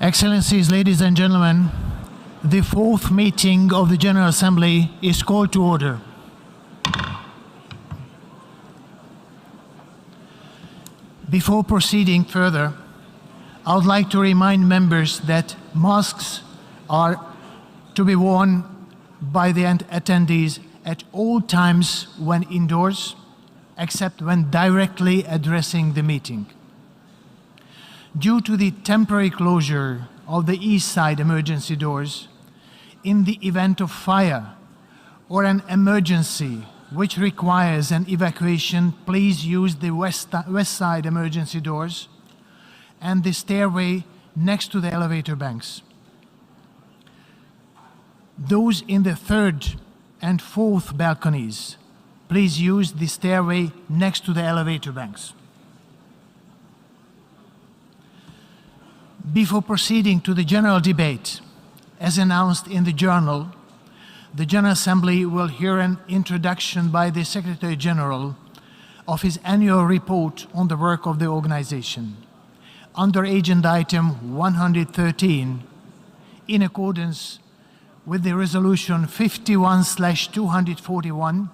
Excellencies, ladies and gentlemen, the fourth meeting of the General Assembly is called to order. Before proceeding further, I would like to remind members that masks are to be worn by the attendees at all times when indoors, except when directly addressing the meeting. Due to the temporary closure of the east side emergency doors, in the event of fire or an emergency which requires an evacuation, please use the west side emergency doors and the stairway next to the elevator banks. Those in the third and fourth balconies, please use the stairway next to the elevator banks. Before proceeding to the general debate, as announced in the journal, the General Assembly will hear an introduction by the Secretary General of his annual report on the work of the organization. Under agenda item 113, in accordance with the resolution 51/241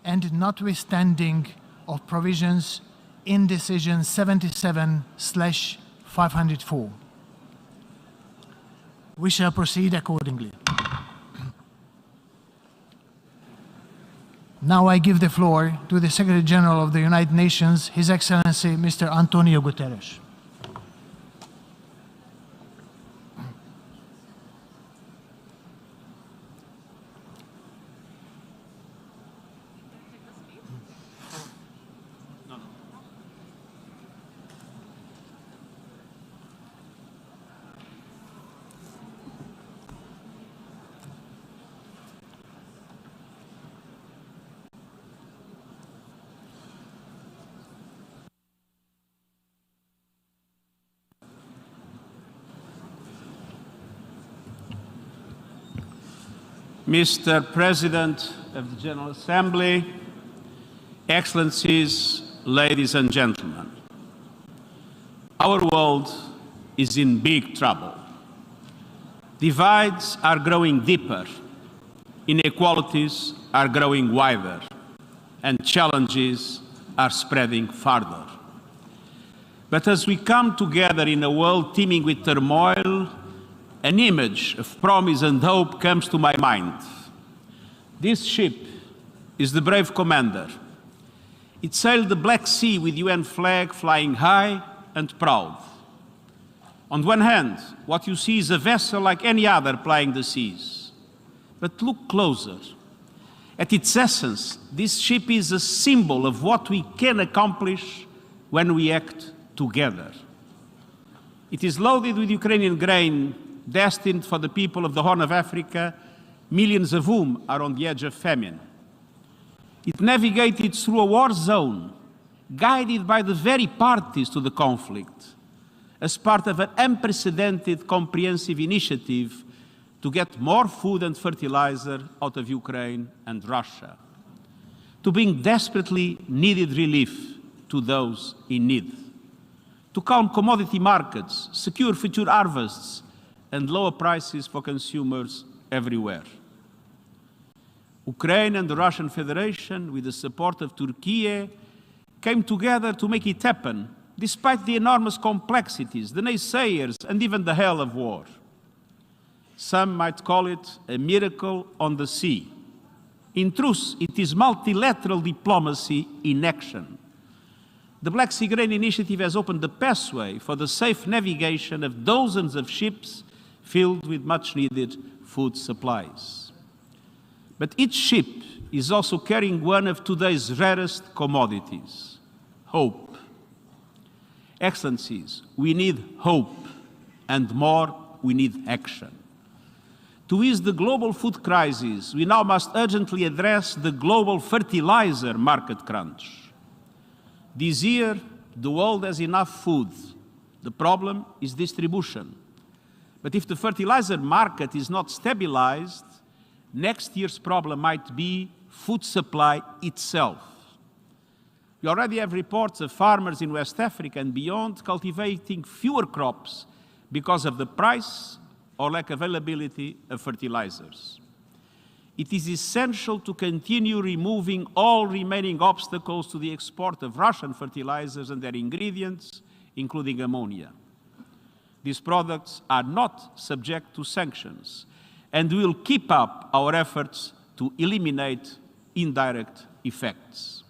and notwithstanding of provisions in decision 77/504. We shall proceed accordingly. Now I give the floor to the Secretary General of the United Nations, His Excellency Mr. Antonio Guterres. Mr. President of the General Assembly, Excellencies, ladies and gentlemen, our world is in big trouble. Divides are growing deeper, inequalities are growing wider, and challenges are spreading farther. But as we come together in a world teeming with turmoil, an image of promise and hope comes to my mind. This ship is the brave commander. It sailed the Black Sea with UN flag flying high and proud. On one hand, what you see is a vessel like any other plying the seas. But look closer. At its essence, this ship is a symbol of what we can accomplish when we act together. It is loaded with Ukrainian grain destined for the people of the Horn of Africa, millions of whom are on the edge of famine. It navigated through a war zone, guided by the very parties to the conflict, as part of an unprecedented comprehensive initiative to get more food and fertilizer out of Ukraine and Russia, to bring desperately needed relief to those in need, to calm commodity markets, secure future harvests, and lower prices for consumers everywhere. Ukraine and the Russian Federation, with the support of Turkey, came together to make it happen, despite the enormous complexities, the naysayers, and even the hell of war. Some might call it a miracle on the sea. In truth, it is multilateral diplomacy in action. The Black Sea Grain Initiative has opened the pathway for the safe navigation of dozens of ships filled with much-needed food supplies. But each ship is also carrying one of today's rarest commodities, hope. Excellencies, we need hope, and more, we need action. To ease the global food crisis, we now must urgently address the global fertilizer market crunch. This year, the world has enough food. The problem is distribution. But if the fertilizer market is not stabilized, next year's problem might be food supply itself. We already have reports of farmers in West Africa and beyond cultivating fewer crops because of the price or lack of availability of fertilizers. It is essential to continue removing all remaining obstacles to the export of Russian fertilizers and their ingredients, including ammonia. These products are not subject to sanctions, and we will keep up our efforts to eliminate indirect effects.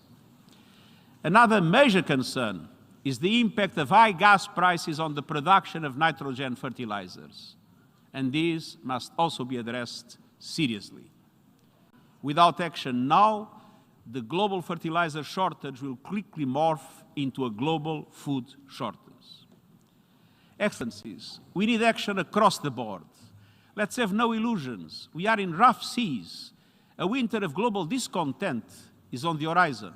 Another major concern is the impact of high gas prices on the production of nitrogen fertilizers, and these must also be addressed seriously. Without action now, the global fertilizer shortage will quickly morph into a global food shortage. Excellencies, we need action across the board. Let's have no illusions. We are in rough seas. A winter of global discontent is on the horizon.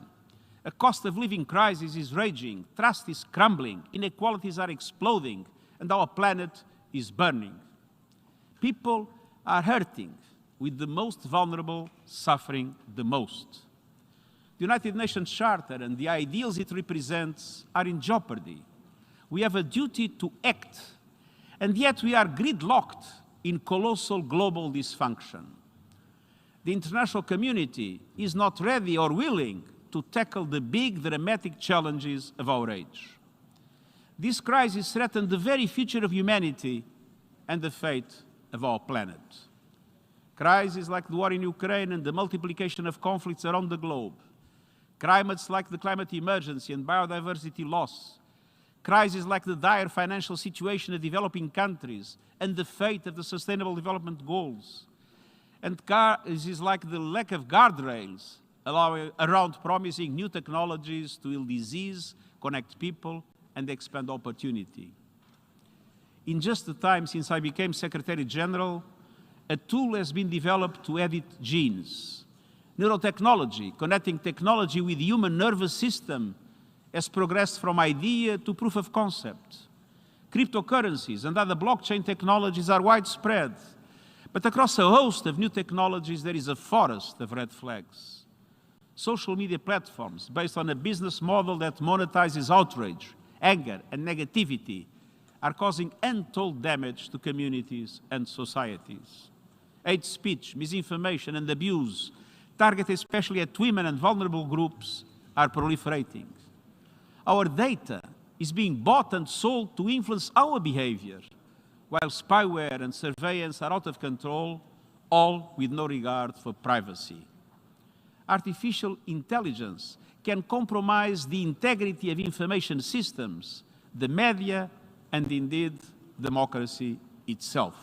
A cost of living crisis is raging, trust is crumbling, inequalities are exploding, and our planet is burning. People are hurting, with the most vulnerable suffering the most. The United Nations Charter and the ideals it represents are in jeopardy. We have a duty to act, and yet we are gridlocked in colossal global dysfunction. The international community is not ready or willing to tackle the big, dramatic challenges of our age. This crisis threatens the very future of humanity and the fate of our planet. Crises like the war in Ukraine and the multiplication of conflicts around the globe, climates like the climate emergency and biodiversity loss, crises like the dire financial situation of developing countries and the fate of the Sustainable Development Goals, and crises like the lack of guardrails around promising new technologies to heal disease, connect people, and expand opportunity. In just the time since I became Secretary General, a tool has been developed to edit genes. Neurotechnology, connecting technology with the human nervous system, has progressed from idea to proof of concept. Cryptocurrencies and other blockchain technologies are widespread, but across a host of new technologies there is a forest of red flags. Social media platforms based on a business model that monetizes outrage, anger, and negativity are causing untold damage to communities and societies. Hate speech, misinformation, and abuse, targeted especially at women and vulnerable groups, are proliferating. Our data is being bought and sold to influence our behavior, while spyware and surveillance are out of control, all with no regard for privacy. Artificial intelligence can compromise the integrity of information systems, the media, and indeed democracy itself.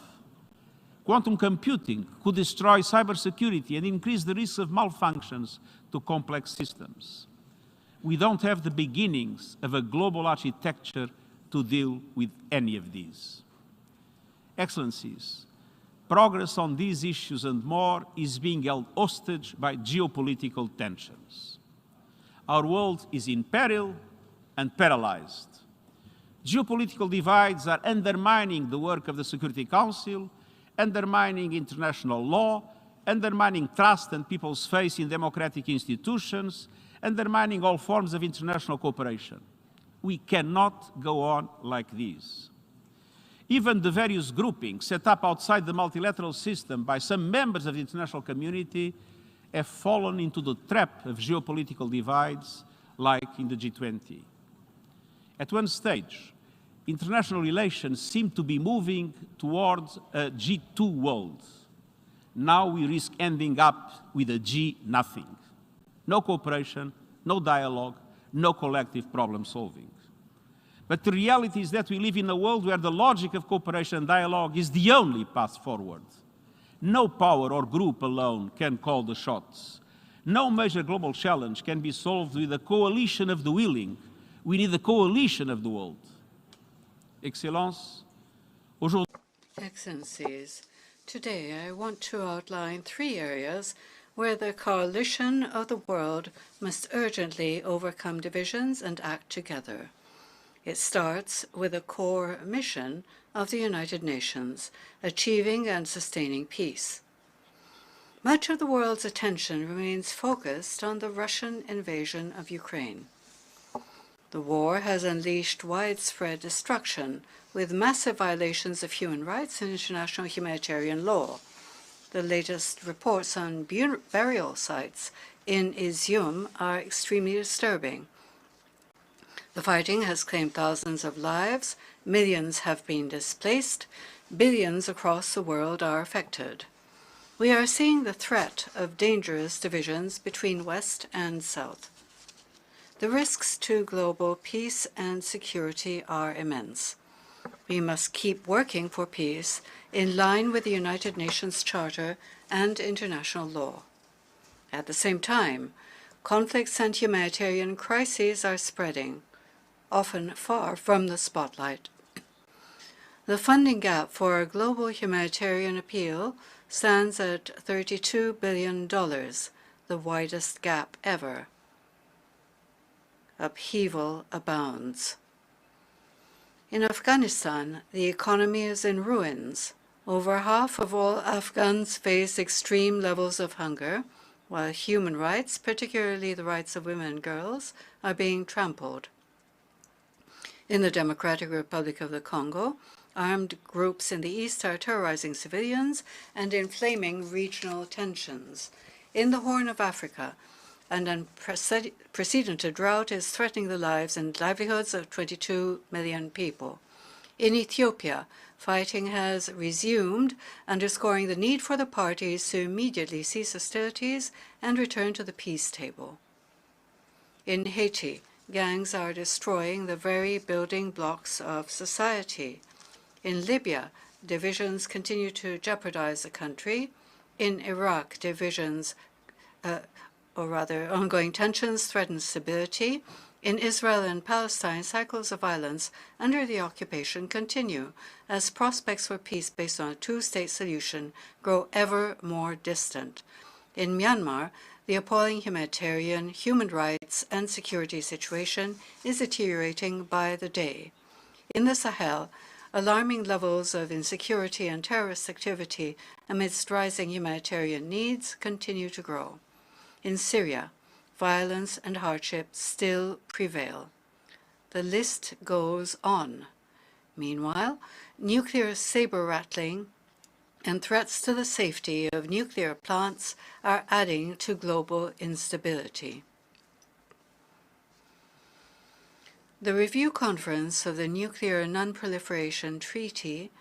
Quantum computing could destroy cybersecurity and increase the risk of malfunctions to complex systems. We don't have the beginnings of a global architecture to deal with any of these. Excellencies, progress on these issues and more is being held hostage by geopolitical tensions. Our world is in peril and paralyzed. Geopolitical divides are undermining the work of the Security Council, undermining international law, undermining trust and people's faith in democratic institutions, undermining all forms of international cooperation. We cannot go on like this. Even the various groupings set up outside the multilateral system by some members of the international community have fallen into the trap of geopolitical divides, like in the G20. At one stage, international relations seemed to be moving towards a G2 world. Now we risk ending up with a G-nothing. No cooperation, no dialogue, no collective problem solving. But the reality is that we live in a world where the logic of cooperation and dialogue is the only path forward. No power or group alone can call the shots. No major global challenge can be solved with a coalition of the willing. We need a coalition of the world. Excellences, aujourd'hui... Excellencies, today I want to outline 3 areas where the coalition of the world must urgently overcome divisions and act together. It starts with a core mission of the United Nations, achieving and sustaining peace. Much of the world's attention remains focused on the Russian invasion of Ukraine. The war has unleashed widespread destruction, with massive violations of human rights and international humanitarian law. The latest reports on burial sites in Izium are extremely disturbing. The fighting has claimed thousands of lives, millions have been displaced, billions across the world are affected. We are seeing the threat of dangerous divisions between West and South. The risks to global peace and security are immense. We must keep working for peace in line with the United Nations Charter and international law. At the same time, conflicts and humanitarian crises are spreading, often far from the spotlight. The funding gap for a global humanitarian appeal stands at $32 billion, the widest gap ever. Upheaval abounds. In Afghanistan, the economy is in ruins. Over half of all Afghans face extreme levels of hunger, while human rights, particularly the rights of women and girls, are being trampled. In the Democratic Republic of the Congo, armed groups in the east are terrorizing civilians and inflaming regional tensions. In the Horn of Africa, an unprecedented drought is threatening the lives and livelihoods of 22 million people. In Ethiopia, fighting has resumed, underscoring the need for the parties to immediately cease hostilities and return to the peace table. In Haiti, gangs are destroying the very building blocks of society. In Libya, divisions continue to jeopardize the country. In Iraq, ongoing tensions threaten stability. In Israel and Palestine, cycles of violence under the occupation continue as prospects for peace based on a two-state solution grow ever more distant. In Myanmar, the appalling humanitarian, human rights, and security situation is deteriorating by the day. In the Sahel, alarming levels of insecurity and terrorist activity amidst rising humanitarian needs continue to grow. In Syria, violence and hardship still prevail. The list goes on. Meanwhile, nuclear saber-rattling and threats to the safety of nuclear plants are adding to global instability. The Review Conference of the Nuclear Non-Proliferation Treaty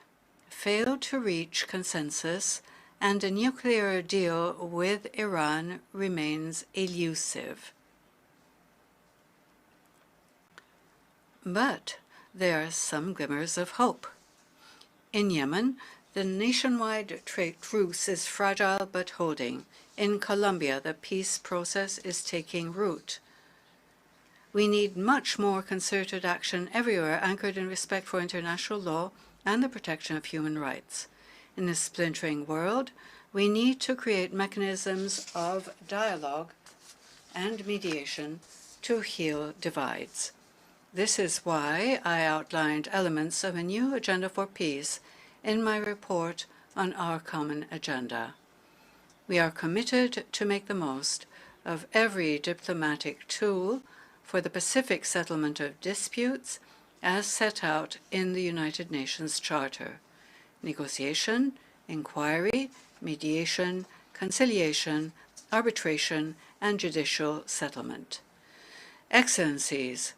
failed to reach consensus, and a nuclear deal with Iran remains elusive. But there are some glimmers of hope. In Yemen, the nationwide truce is fragile but holding. In Colombia, the peace process is taking root. We need much more concerted action everywhere anchored in respect for international law and the protection of human rights. In this splintering world, we need to create mechanisms of dialogue and mediation to heal divides. This is why I outlined elements of a new agenda for peace in my report on our common agenda. We are committed to make the most of every diplomatic tool for the pacific settlement of disputes as set out in the United Nations Charter: negotiation, inquiry, mediation, conciliation, arbitration, and judicial settlement. Excellencies,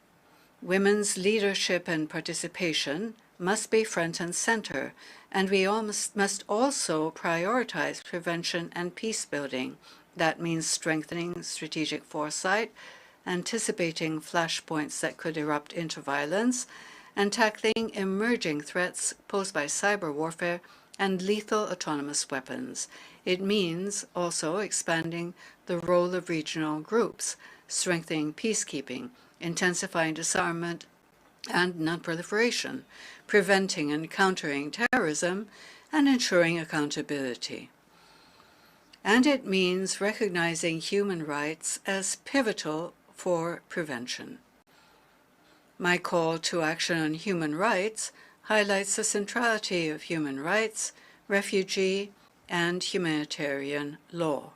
women's leadership and participation must be front and center, and we must also prioritize prevention and peace building. That means strengthening strategic foresight, anticipating flashpoints that could erupt into violence, and tackling emerging threats posed by cyber warfare and lethal autonomous weapons. It means also expanding the role of regional groups, strengthening peacekeeping, intensifying disarmament and non-proliferation, preventing and countering terrorism, and ensuring accountability. And it means recognizing human rights as pivotal for prevention. My call to action on human rights highlights the centrality of human rights, refugee, and humanitarian law.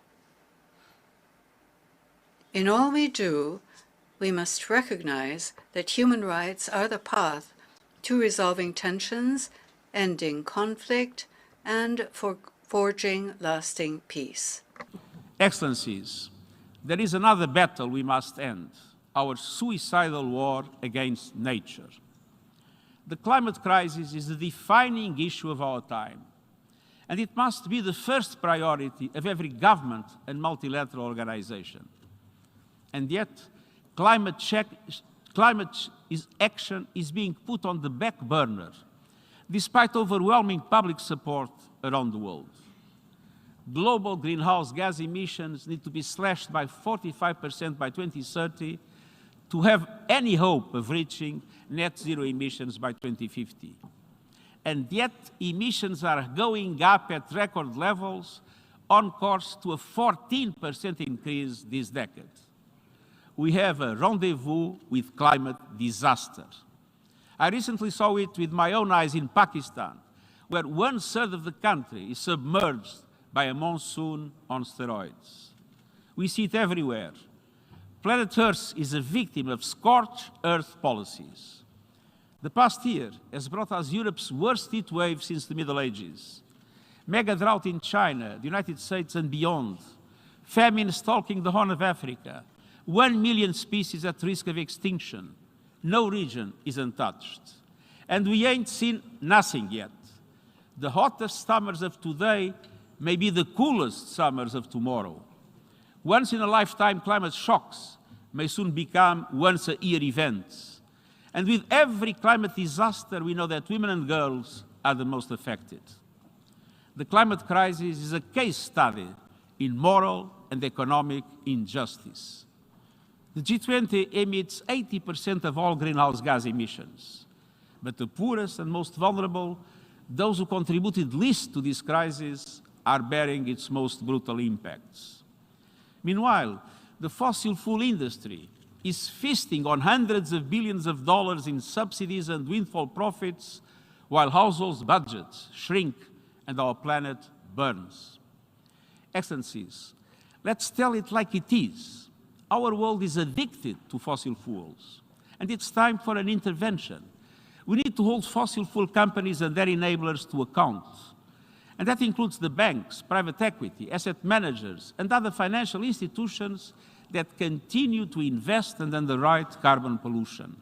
In all we do, we must recognize that human rights are the path to resolving tensions, ending conflict, and forging lasting peace. Excellencies, there is another battle we must end, our suicidal war against nature. The climate crisis is the defining issue of our time, and it must be the first priority of every government and multilateral organization. And yet, climate action is being put on the back burner, despite overwhelming public support around the world. Global greenhouse gas emissions need to be slashed by 45% by 2030 to have any hope of reaching net zero emissions by 2050. And yet, emissions are going up at record levels, on course to a 14% increase this decade. We have a rendezvous with climate disaster. I recently saw it with my own eyes in Pakistan, where 1/3 of the country is submerged by a monsoon on steroids. We see it everywhere. Planet Earth is a victim of scorched earth policies. The past year has brought us Europe's worst heat wave since the Middle Ages. Mega drought in China, the United States and beyond. Famine stalking the Horn of Africa. 1 million species at risk of extinction. No region is untouched. And we ain't seen nothing yet. The hottest summers of today may be the coolest summers of tomorrow. Once-in-a-lifetime climate shocks may soon become once-a-year events. And with every climate disaster, we know that women and girls are the most affected. The climate crisis is a case study in moral and economic injustice. The G20 emits 80% of all greenhouse gas emissions. But the poorest and most vulnerable, those who contributed least to this crisis, are bearing its most brutal impacts. Meanwhile, the fossil fuel industry is feasting on hundreds of billions of dollars in subsidies and windfall profits, while households' budgets shrink and our planet burns. Excellencies, let's tell it like it is. Our world is addicted to fossil fuels, and it's time for an intervention. We need to hold fossil fuel companies and their enablers to account. And that includes the banks, private equity, asset managers, and other financial institutions that continue to invest and underwrite carbon pollution.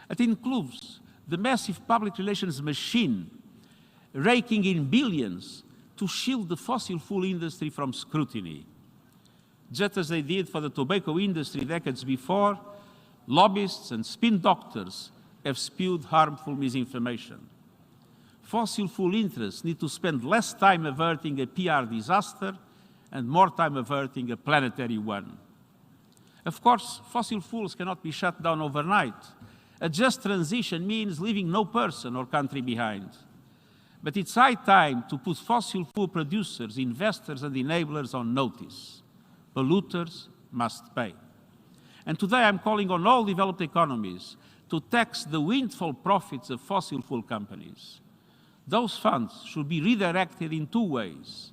It includes the massive public relations machine raking in billions to shield the fossil fuel industry from scrutiny. Just as they did for the tobacco industry decades before, lobbyists and spin doctors have spewed harmful misinformation. Fossil fuel interests need to spend less time averting a PR disaster and more time averting a planetary one. Of course, fossil fuels cannot be shut down overnight. A just transition means leaving no person or country behind. But it's high time to put fossil fuel producers, investors, and enablers on notice. Polluters must pay. And today I'm calling on all developed economies to tax the windfall profits of fossil fuel companies. Those funds should be redirected in two ways: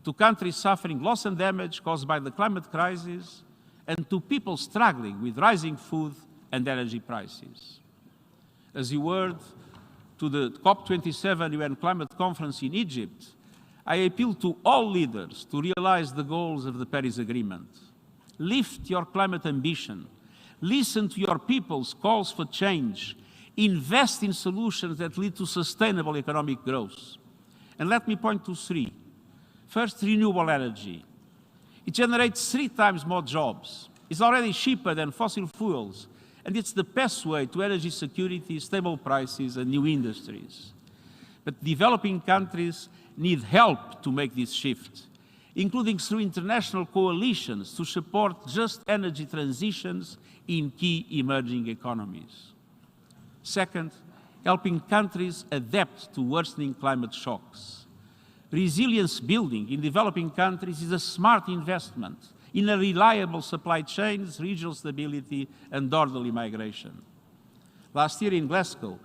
to countries suffering loss and damage caused by the climate crisis, and to people struggling with rising food and energy prices. As you heard to the COP27 UN Climate Conference in Egypt, I appeal to all leaders to realize the goals of the Paris Agreement. Lift your climate ambition. Listen to your people's calls for change. Invest in solutions that lead to sustainable economic growth. And let me point to three. First, renewable energy. It generates 3 times more jobs. It's already cheaper than fossil fuels, and it's the best way to energy security, stable prices, and new industries. But developing countries need help to make this shift, including through international coalitions to support just energy transitions in key emerging economies. Second, helping countries adapt to worsening climate shocks. Resilience building in developing countries is a smart investment in a reliable supply chains, regional stability, and orderly migration. Last year in Glasgow,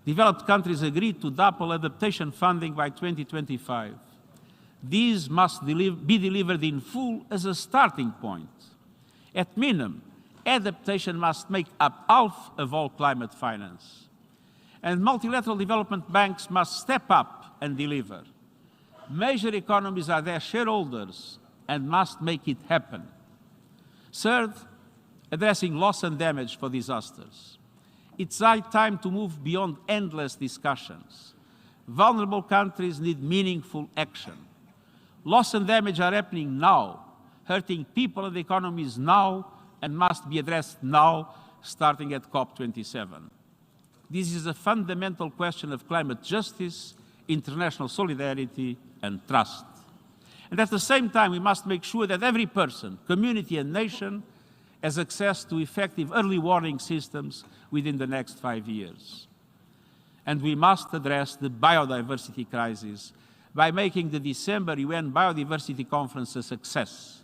Developed countries agreed to double adaptation funding by 2025. These must be delivered in full as a starting point. At minimum, adaptation must make up half of all climate finance. And multilateral development banks must step up and deliver. Major economies are their shareholders and must make it happen. Third, addressing loss and damage for disasters. It's high time to move beyond endless discussions. Vulnerable countries need meaningful action. Loss and damage are happening now, hurting people and economies now, and must be addressed now, starting at COP27. This is a fundamental question of climate justice, international solidarity, and trust. And at the same time, we must make sure that every person, community, and nation has access to effective early warning systems within the next 5 years. And we must address the biodiversity crisis by making the December UN Biodiversity Conference a success.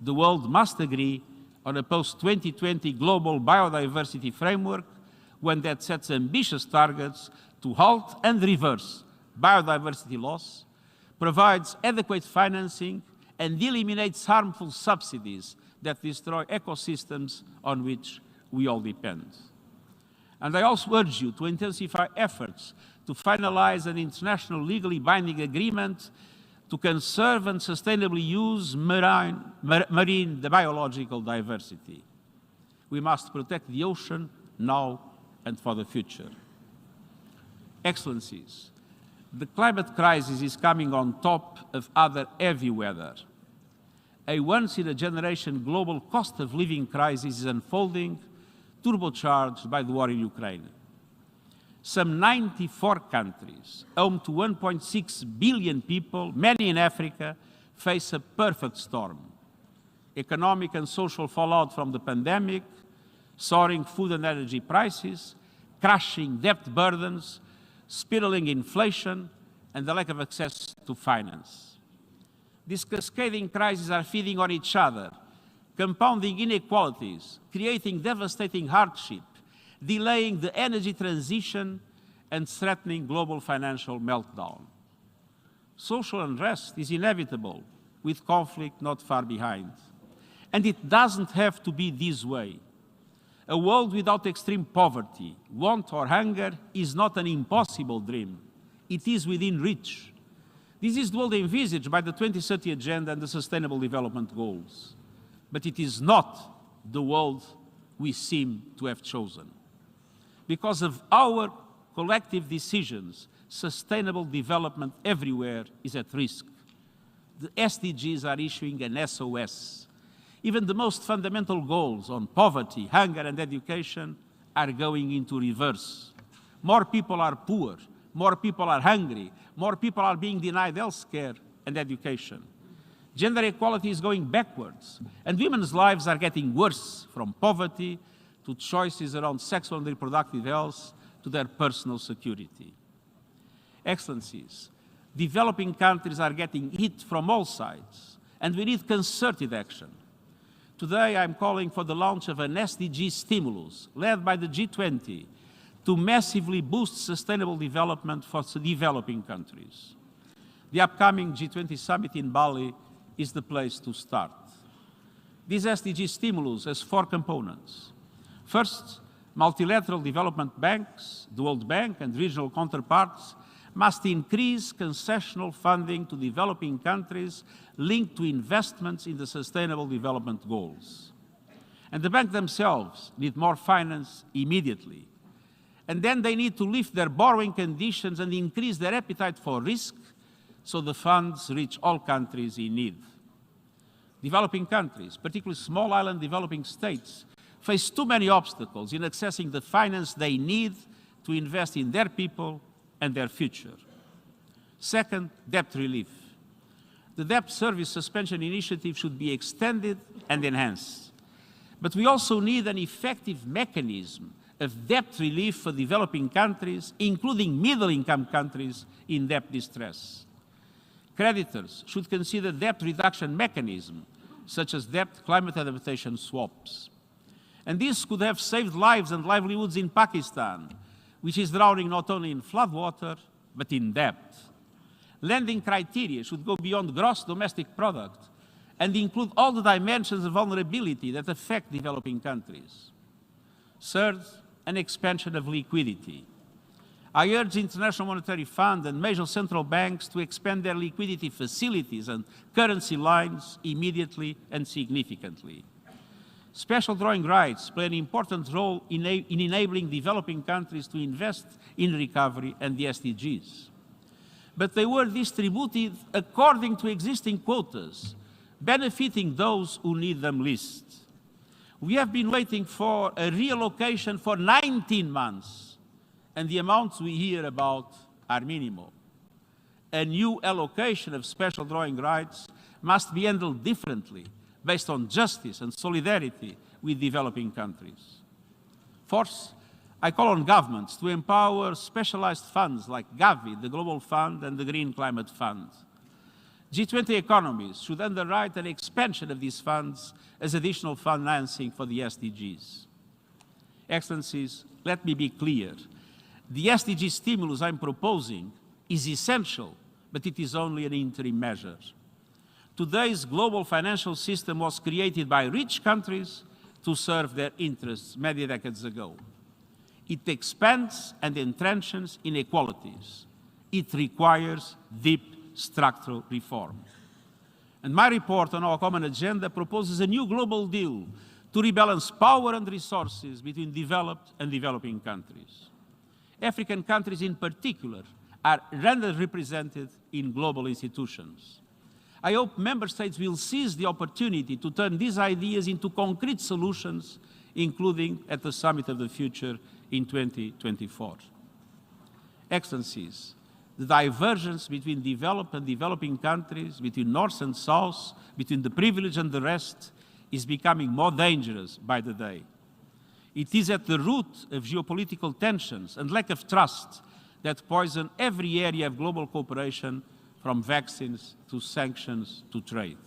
The world must agree on a post-2020 global biodiversity framework, one that sets ambitious targets to halt and reverse biodiversity loss, provides adequate financing, and eliminates harmful subsidies that destroy ecosystems on which we all depend. And I also urge you to intensify efforts to finalize an international legally binding agreement to conserve and sustainably use marine biological diversity. We must protect the ocean now and for the future. Excellencies, the climate crisis is coming on top of other heavy weather. A once-in-a-generation global cost of living crisis is unfolding, turbocharged by the war in Ukraine. Some 94 countries, home to 1.6 billion people, many in Africa, face a perfect storm. Economic and social fallout from the pandemic, soaring food and energy prices, crushing debt burdens, spiraling inflation, and the lack of access to finance. These cascading crises are feeding on each other, compounding inequalities, creating devastating hardship, delaying the energy transition, and threatening global financial meltdown. Social unrest is inevitable, with conflict not far behind. And it doesn't have to be this way. A world without extreme poverty, want, or hunger is not an impossible dream. It is within reach. This is the world envisaged by the 2030 Agenda and the Sustainable Development Goals. But it is not the world we seem to have chosen. Because of our collective decisions, sustainable development everywhere is at risk. The SDGs are issuing an SOS. Even the most fundamental goals on poverty, hunger, and education are going into reverse. More people are poor, more people are hungry, more people are being denied health care and education. Gender equality is going backwards, and women's lives are getting worse, from poverty to choices around sexual and reproductive health to their personal security. Excellencies, developing countries are getting hit from all sides, and we need concerted action. Today, I'm calling for the launch of an SDG stimulus led by the G20 to massively boost sustainable development for developing countries. The upcoming G20 summit in Bali is the place to start. This SDG stimulus has 4 components. First, multilateral development banks, the World Bank and regional counterparts must increase concessional funding to developing countries linked to investments in the Sustainable Development Goals. And the banks themselves need more finance immediately. And then they need to lift their borrowing conditions and increase their appetite for risk so the funds reach all countries in need. Developing countries, particularly small island developing states, face too many obstacles in accessing the finance they need to invest in their people and their future. Second, debt relief. The debt service suspension initiative should be extended and enhanced. But we also need an effective mechanism of debt relief for developing countries, including middle-income countries in debt distress. Creditors should consider debt reduction mechanisms, such as debt climate adaptation swaps. And this could have saved lives and livelihoods in Pakistan, which is drowning not only in floodwater, but in debt. Lending criteria should go beyond gross domestic product and include all the dimensions of vulnerability that affect developing countries. Third, an expansion of liquidity. I urge the International Monetary Fund and major central banks to expand their liquidity facilities and currency lines immediately and significantly. Special drawing rights play an important role in enabling developing countries to invest in recovery and the SDGs. But they were distributed according to existing quotas, benefiting those who need them least. We have been waiting for a reallocation for 19 months, and the amounts we hear about are minimal. A new allocation of special drawing rights must be handled differently, based on justice and solidarity with developing countries. Fourth, I call on governments to empower specialized funds like Gavi, the Global Fund, and the Green Climate Fund. G20 economies should underwrite an expansion of these funds as additional financing for the SDGs. Excellencies, let me be clear. The SDG stimulus I'm proposing is essential, but it is only an interim measure. Today's global financial system was created by rich countries to serve their interests many decades ago. It expands and entrenches inequalities. It requires deep structural reform. And my report on our common agenda proposes a new global deal to rebalance power and resources between developed and developing countries. African countries in particular are underrepresented in global institutions. I hope member states will seize the opportunity to turn these ideas into concrete solutions, including at the Summit of the Future in 2024. Excellencies, the divergence between developed and developing countries, between North and South, between the privileged and the rest, is becoming more dangerous by the day. It is at the root of geopolitical tensions and lack of trust that poison every area of global cooperation, from vaccines to sanctions to trade.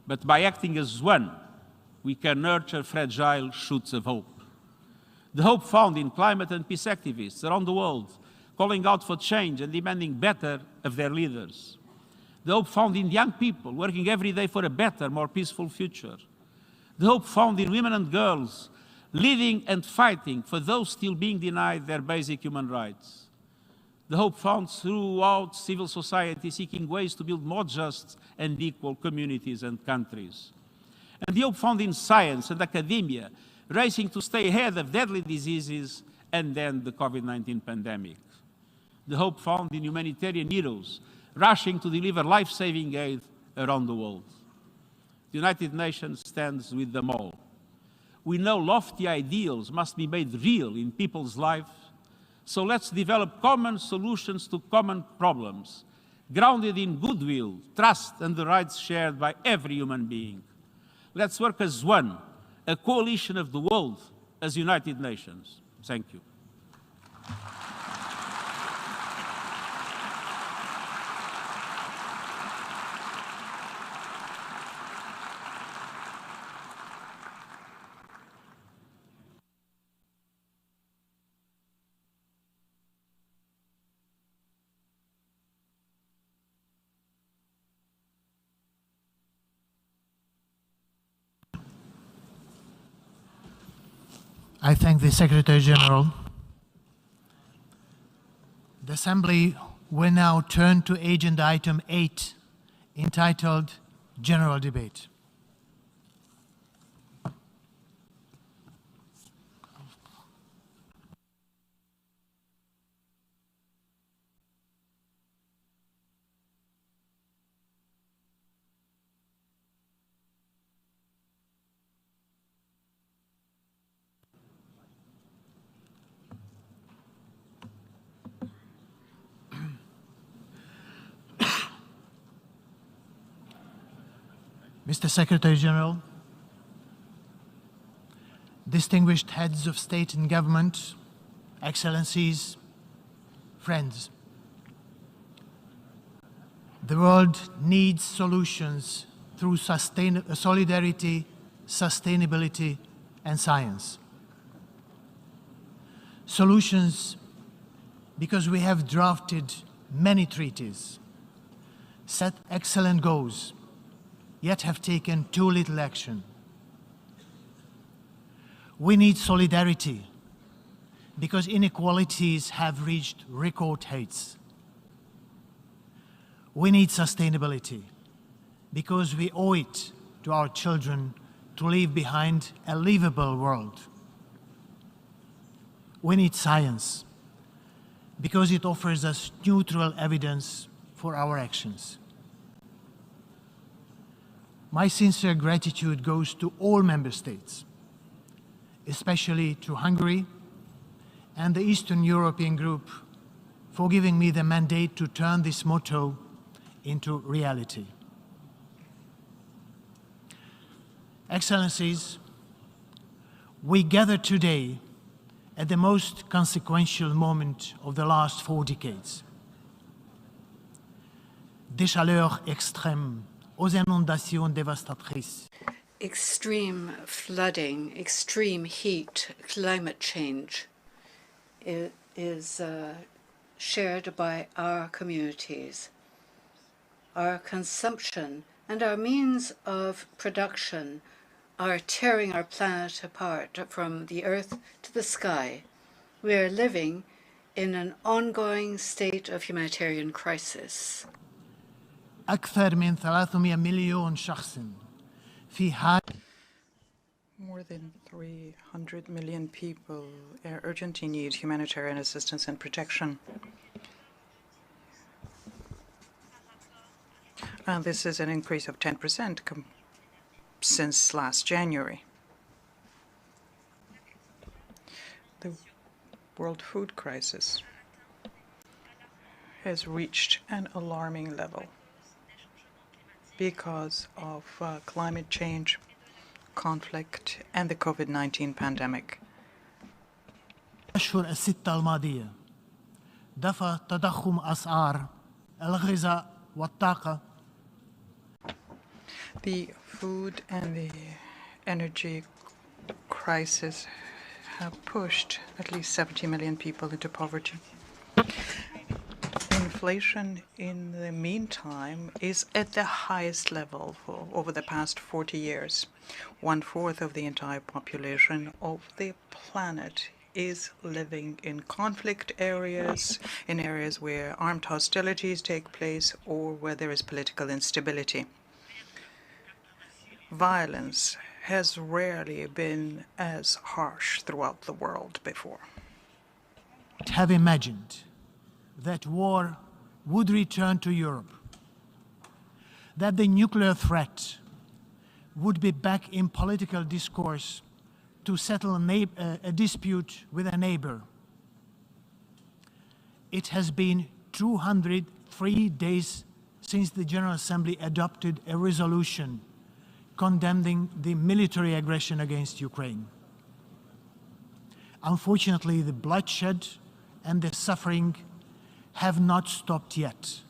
But by acting as one, we can nurture fragile shoots of hope. The hope found in climate and peace activists around the world, calling out for change and demanding better of their leaders. The hope found in young people working every day for a better, more peaceful future. The hope found in women and girls leading and fighting for those still being denied their basic human rights. The hope found throughout civil society seeking ways to build more just and equal communities and countries. And the hope found in science and academia racing to stay ahead of deadly diseases and then the COVID-19 pandemic. The hope found in humanitarian heroes rushing to deliver life-saving aid around the world. The United Nations stands with them all. We know lofty ideals must be made real in people's lives, so let's develop common solutions to common problems, grounded in goodwill, trust, and the rights shared by every human being. Let's work as one, a coalition of the world, as United Nations. Thank you. I thank the Secretary General. The Assembly will now turn to Agenda Item 8, entitled General Debate. Mr. Secretary General, distinguished heads of state and government, excellencies, friends, the world needs solutions through solidarity, sustainability, and science. Solutions, because we have drafted many treaties, set excellent goals, yet have taken too little action. We need solidarity, because inequalities have reached record heights. We need sustainability, because we owe it to our children to leave behind a livable world. We need science, because it offers us neutral evidence for our actions. My sincere gratitude goes to all member states, especially to Hungary and the Eastern European Group for giving me the mandate to turn this motto into reality. Excellencies, we gather today at the most consequential moment of the last 4 decades. Des chaleurs extrêmes aux inondations dévastatrices. Extreme flooding, extreme heat, climate change is shared by our communities. Our consumption and our means of production are tearing our planet apart from the earth to the sky. We are living in an ongoing state of humanitarian crisis. أكثر من 300 مليون شخص في حال. More than 300 million people urgently need humanitarian assistance and protection. And this is an increase of 10% since last January. The world food crisis has reached an alarming level because of climate change, conflict, and the COVID-19 pandemic. الأشهر الستة الماضية دفع تضخم أسعار الغذاء والطاقة. The food and the energy crisis have pushed at least 70 million people into poverty. Inflation, in the meantime, is at the highest level over the past 40 years. 1/4 of the entire population of the planet is living in conflict areas, in areas where armed hostilities take place or where there is political instability. Violence has rarely been as harsh throughout the world before. Have imagined that war would return to Europe, that the nuclear threat would be back in political discourse to settle a dispute with a neighbor. It has been 203 days since the General Assembly adopted a resolution condemning the military aggression against Ukraine. Unfortunately, the bloodshed and the suffering have not stopped yet.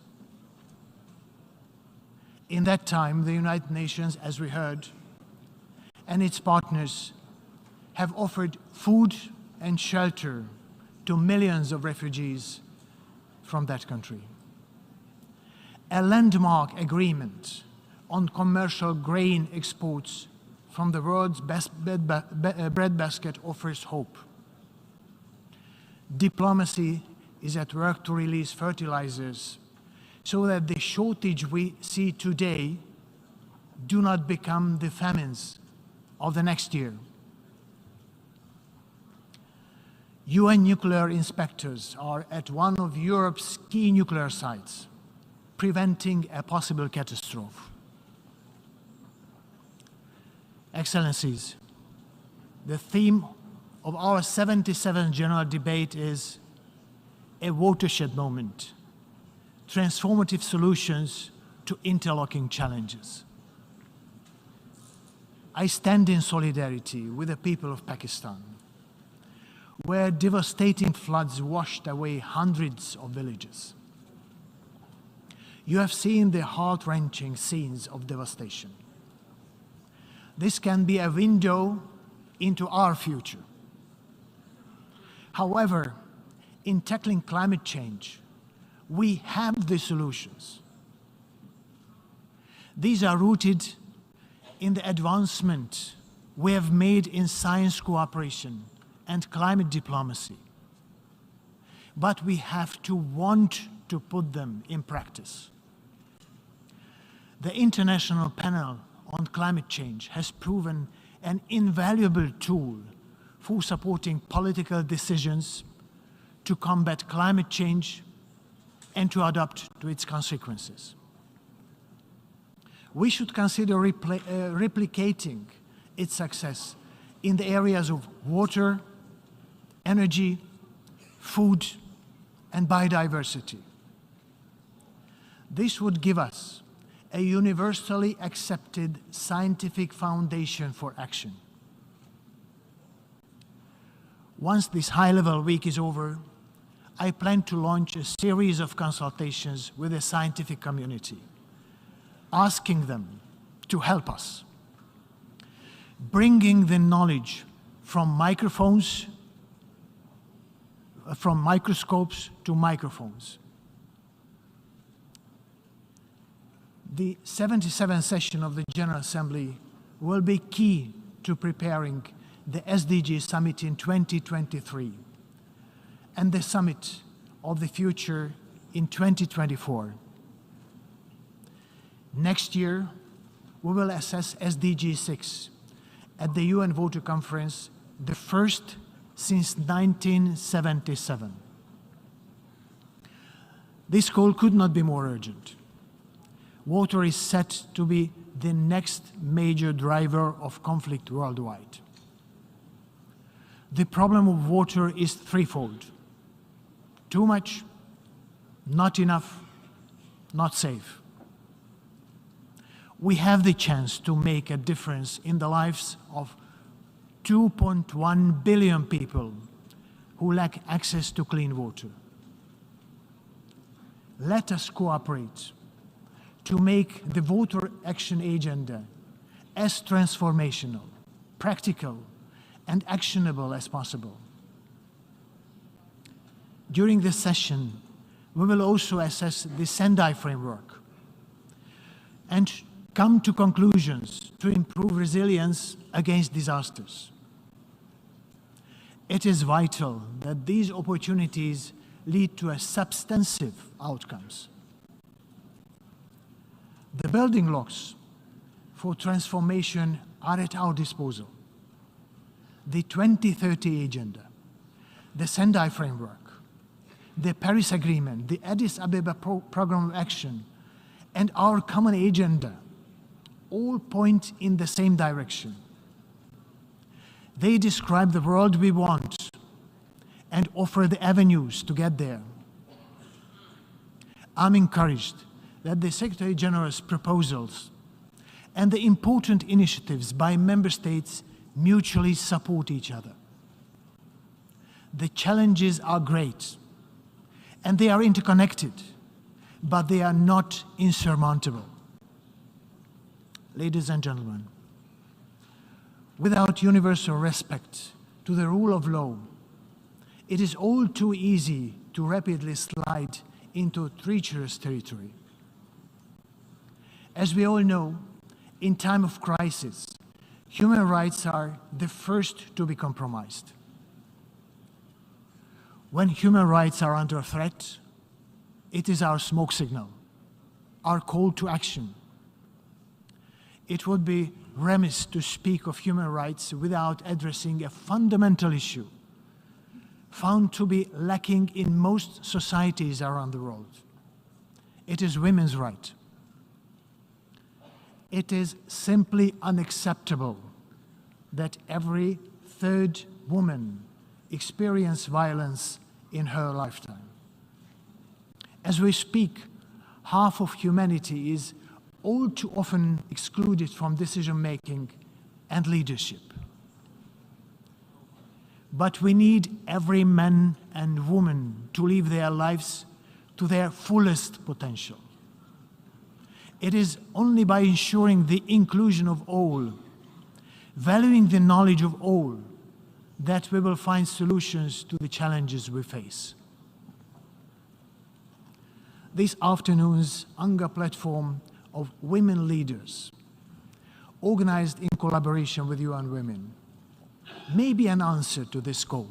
In that time, the United Nations, as we heard, and its partners have offered food and shelter to millions of refugees from that country. A landmark agreement on commercial grain exports from the world's best breadbasket offers hope. Diplomacy is at work to release fertilizers so that the shortage we see today do not become the famines of the next year. UN nuclear inspectors are at one of Europe's key nuclear sites, preventing a possible catastrophe. Excellencies, the theme of our 77th General Debate is a watershed moment, transformative solutions to interlocking challenges. I stand in solidarity with the people of Pakistan, where devastating floods washed away hundreds of villages. You have seen the heart-wrenching scenes of devastation. This can be a window into our future. However, in tackling climate change, we have the solutions. These are rooted in the advancement we have made in science cooperation and climate diplomacy. But we have to want to put them in practice. The International Panel on Climate Change has proven an invaluable tool for supporting political decisions to combat climate change and to adapt to its consequences. We should consider replicating its success in the areas of water, energy, food, and biodiversity. This would give us a universally accepted scientific foundation for action. Once this high-level week is over, I plan to launch a series of consultations with the scientific community, asking them to help us, bringing the knowledge from microscopes to microphones. The 77th session of the General Assembly will be key to preparing the SDG Summit in 2023 and the Summit of the Future in 2024. Next year, we will assess SDG 6 at the UN Water Conference, the first since 1977. This call could not be more urgent. Water is set to be the next major driver of conflict worldwide. The problem of water is threefold: too much, not enough, not safe. We have the chance to make a difference in the lives of 2.1 billion people who lack access to clean water. Let us cooperate to make the Water Action Agenda as transformational, practical, and actionable as possible. During this session, we will also assess the Sendai framework and come to conclusions to improve resilience against disasters. It is vital that these opportunities lead to substantive outcomes. The building blocks for transformation are at our disposal: the 2030 Agenda, the Sendai Framework, the Paris Agreement, the Addis Ababa Programme of Action, and our common agenda all point in the same direction. They describe the world we want and offer the avenues to get there. I'm encouraged that the Secretary General's proposals and the important initiatives by member states mutually support each other. The challenges are great and they are interconnected, but they are not insurmountable. Ladies and gentlemen, without universal respect to the rule of law, it is all too easy to rapidly slide into treacherous territory. As we all know, in time of crisis, human rights are the first to be compromised. When human rights are under threat, it is our smoke signal, our call to action. It would be remiss to speak of human rights without addressing a fundamental issue found to be lacking in most societies around the world. It is women's right. It is simply unacceptable that every third woman experiences violence in her lifetime. As we speak, half of humanity is all too often excluded from decision-making and leadership. But we need every man and woman to live their lives to their fullest potential. It is only by ensuring the inclusion of all, valuing the knowledge of all, that we will find solutions to the challenges we face. This afternoon's UNGA platform of women leaders, organized in collaboration with UN Women, may be an answer to this goal.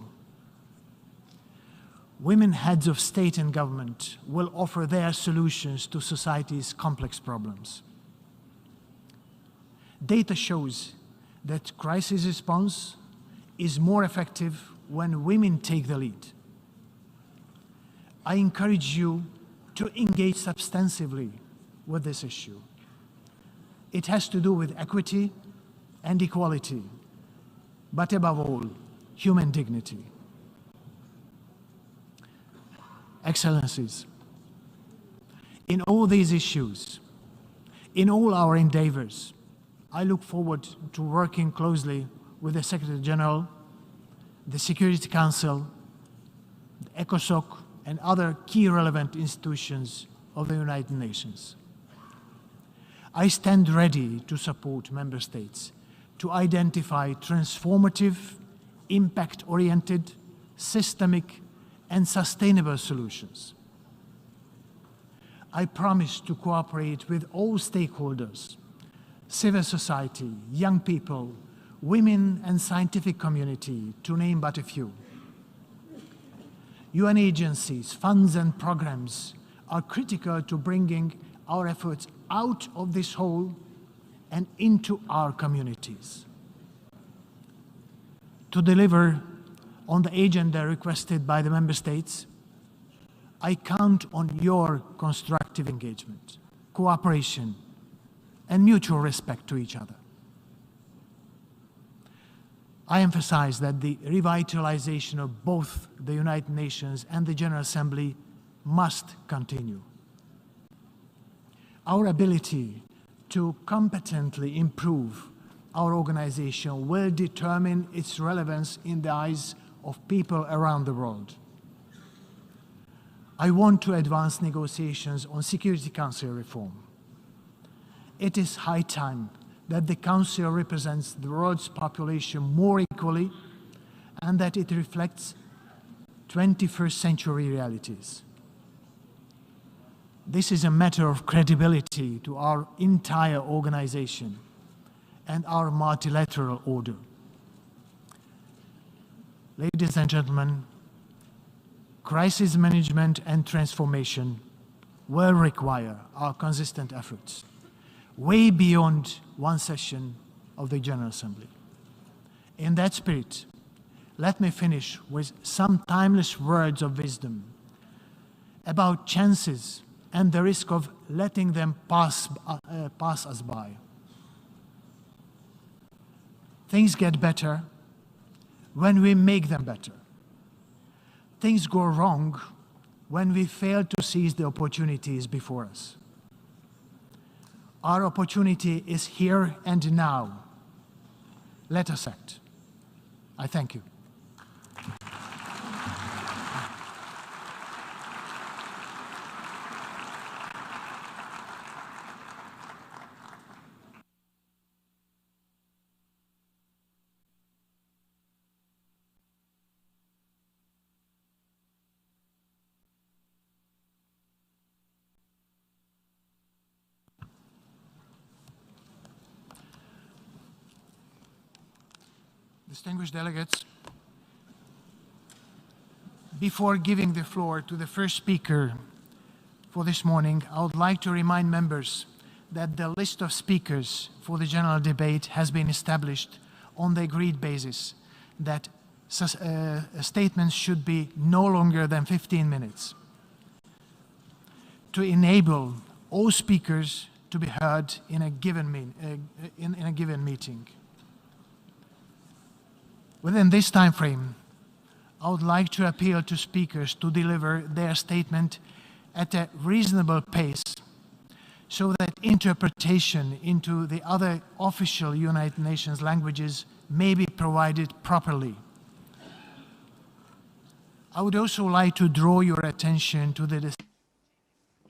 Women heads of state and government will offer their solutions to society's complex problems. Data shows that crisis response is more effective when women take the lead. I encourage you to engage substantively with this issue. It has to do with equity and equality, but above all, human dignity. Excellencies, in all these issues, in all our endeavors, I look forward to working closely with the Secretary General, the Security Council, the ECOSOC, and other key relevant institutions of the United Nations. I stand ready to support member states to identify transformative, impact-oriented, systemic, and sustainable solutions. I promise to cooperate with all stakeholders, civil society, young people, women and scientific community, to name but a few. UN agencies, funds and programs are critical to bringing our efforts out of this hole and into our communities. To deliver on the agenda requested by the member states, I count on your constructive engagement, cooperation, and mutual respect to each other. I emphasize that the revitalization of both the United Nations and the General Assembly must continue. Our ability to competently improve our organization will determine its relevance in the eyes of people around the world. I want to advance negotiations on Security Council reform. It is high time that the Council represents the world's population more equally and that it reflects 21st century realities. This is a matter of credibility to our entire organization and our multilateral order. Ladies and gentlemen, crisis management and transformation will require our consistent efforts, way beyond one session of the General Assembly. In that spirit, let me finish with some timeless words of wisdom about chances and the risk of letting them pass us by. Things get better when we make them better. Things go wrong when we fail to seize the opportunities before us. Our opportunity is here and now. Let us act. I thank you. Distinguished delegates, before giving the floor to the first speaker for this morning, I would like to remind members that the list of speakers for the general debate has been established on the agreed basis that statements should be no longer than 15 minutes to enable all speakers to be heard in a given meeting. Within this time frame, I would like to appeal to speakers to deliver their statement at a reasonable pace so that interpretation into the other official United Nations languages may be provided properly. I would also like to draw your attention to the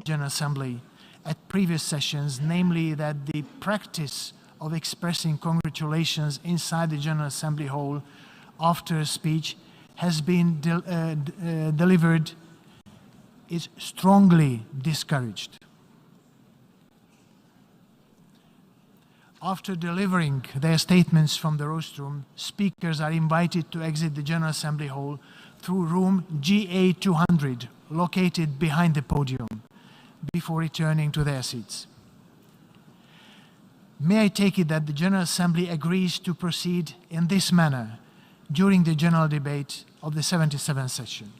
General Assembly at previous sessions, namely that the practice of expressing congratulations inside the General Assembly hall after a speech has been delivered is strongly discouraged. After delivering their statements from the rostrum, speakers are invited to exit the General Assembly Hall through room GA200, located behind the podium, before returning to their seats. May I take it that the General Assembly agrees to proceed in this manner during the general debate of the 77th session?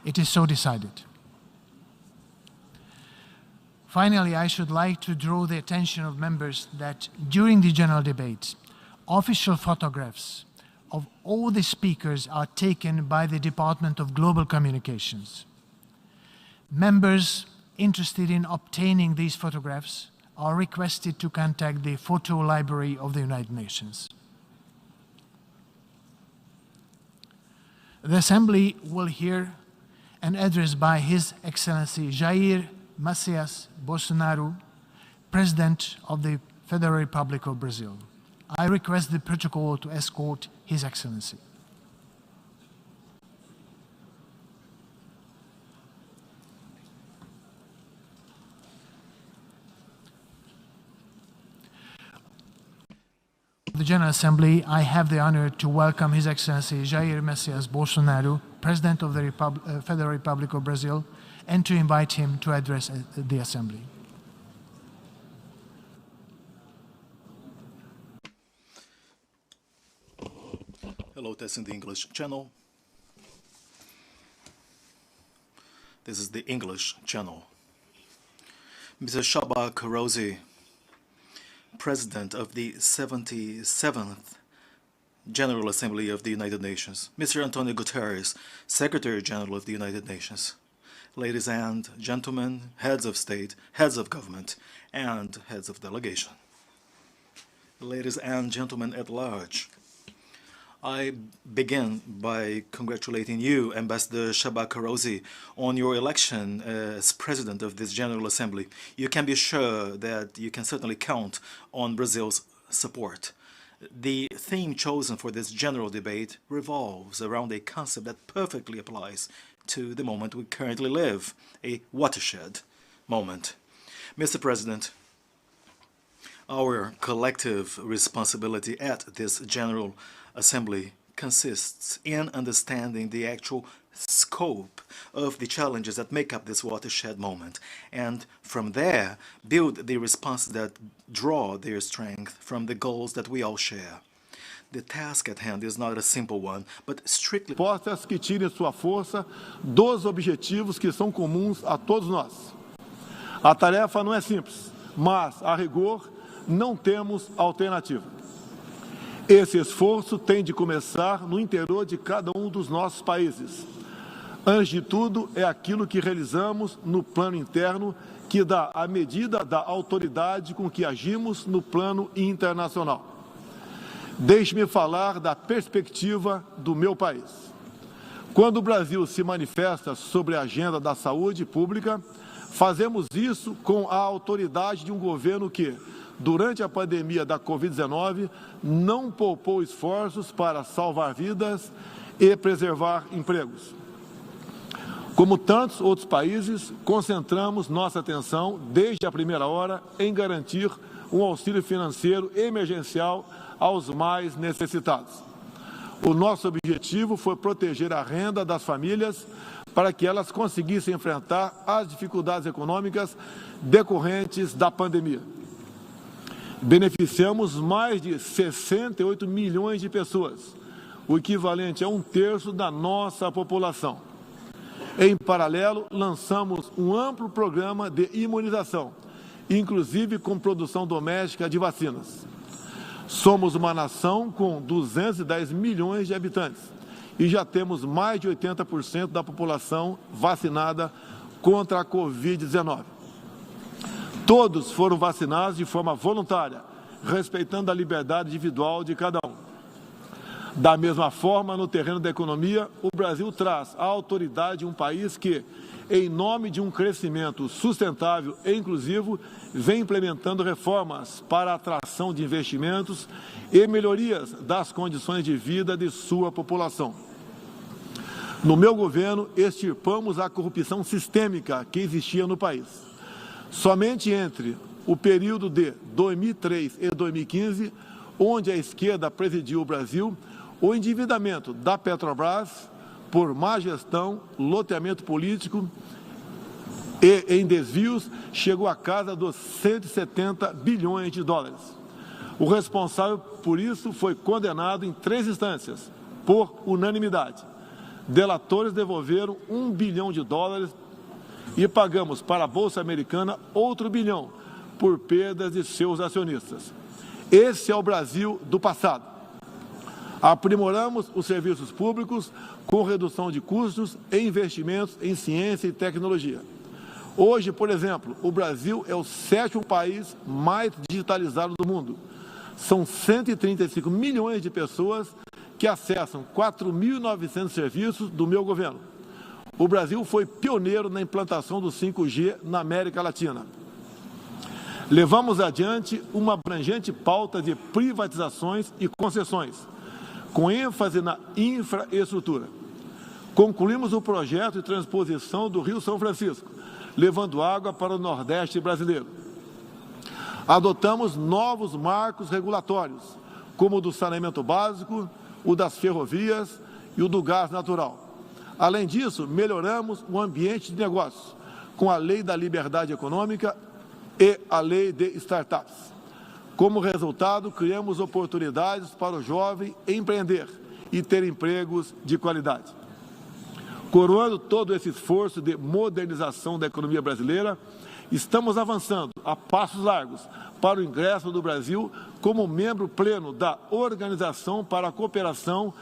It is so decided. Finally, I should like to draw the attention of members that during the general debate, official photographs of all the speakers are taken by the Department of Global Communications. Members interested in obtaining these photographs are requested to contact the Photo Library of the United Nations. The Assembly will hear an address by His Excellency Jair Messias Bolsonaro, President of the Federal Republic of Brazil. I request the protocol to escort His Excellency. The General Assembly, I have the honor to welcome His Excellency Jair Messias Bolsonaro, President of the Federal Republic of Brazil, and to invite him to address the Assembly. Hello, testing the English channel. This is the English channel. Mr. Shaba Karosi, President of the 77th General Assembly of the United Nations. Mr. Antonio Guterres, Secretary General of the United Nations. Ladies and gentlemen, heads of state, heads of government, and heads of delegation. Ladies and gentlemen at large, I begin by congratulating you, Ambassador Shaba Karosi, on your election as President of this General Assembly. You can be sure that you can certainly count on Brazil's support. The theme chosen for this general debate revolves around a concept that perfectly applies to the moment we currently live, a watershed moment. Mr. President, our collective responsibility at this General Assembly consists in understanding the actual scope of the challenges that make up this watershed moment, and from there build the responses that draw their strength from the goals that we all share. The task at hand is not a simple one, but strictly respostas que tirem sua força dos objetivos que são comuns a todos nós. A tarefa não é simples, mas, a rigor, não temos alternativa. Esse esforço tem de começar no interior de cada um dos nossos países. Antes de tudo, é aquilo que realizamos no plano interno que dá a medida da autoridade com que agimos no plano internacional. Deixe-me falar da perspectiva do meu país. Quando o Brasil se manifesta sobre a agenda da saúde pública, fazemos isso com a autoridade de um governo que, durante a pandemia da Covid-19, não poupou esforços para salvar vidas e preservar empregos. Como tantos outros países, concentramos nossa atenção, desde a primeira hora, em garantir um auxílio financeiro emergencial aos mais necessitados. O nosso objetivo foi proteger a renda das famílias para que elas conseguissem enfrentar as dificuldades econômicas decorrentes da pandemia. Beneficiamos mais de 68 milhões de pessoas, o equivalente a 1/3 da nossa população. Em paralelo, lançamos um amplo programa de imunização, inclusive com produção doméstica de vacinas. Somos uma nação com 210 milhões de habitantes e já temos mais de 80% da população vacinada contra a Covid-19. Todos foram vacinados de forma voluntária, respeitando a liberdade individual de cada um. Da mesma forma, no terreno da economia, o Brasil traz a autoridade de um país que, em nome de um crescimento sustentável e inclusivo, vem implementando reformas para a atração de investimentos e melhorias das condições de vida de sua população. No meu governo, extirpamos a corrupção sistêmica que existia no país. Somente entre o período de 2003 e 2015, onde a esquerda presidiu o Brasil, o endividamento da Petrobras, por má gestão, loteamento político e em desvios, chegou à casa dos 170 bilhões de dólares. O responsável por isso foi condenado em 3 instâncias, por unanimidade. Delatores devolveram $1 bilhão e pagamos para a Bolsa Americana outro $1 bilhão por perdas de seus acionistas. Esse é o Brasil do passado. Aprimoramos os serviços públicos com redução de custos e investimentos em ciência e tecnologia. Hoje, por exemplo, o Brasil é o 7º país mais digitalizado do mundo. São 135 milhões de pessoas que acessam 4.900 serviços do meu governo. O Brasil foi pioneiro na implantação do 5G na América Latina. Levamos adiante uma abrangente pauta de privatizações e concessões, com ênfase na infraestrutura. Concluímos o projeto de transposição do Rio São Francisco, levando água para o Nordeste brasileiro. Adotamos novos marcos regulatórios, como o do saneamento básico, o das ferrovias e o do gás natural. Além disso, melhoramos o ambiente de negócios, com a Lei da Liberdade Econômica e a Lei de Startups. Como resultado, criamos oportunidades para o jovem empreender e ter empregos de qualidade. Coroando todo esse esforço de modernização da economia brasileira, estamos avançando a passos largos para o ingresso do Brasil como membro pleno da Organização para a Cooperação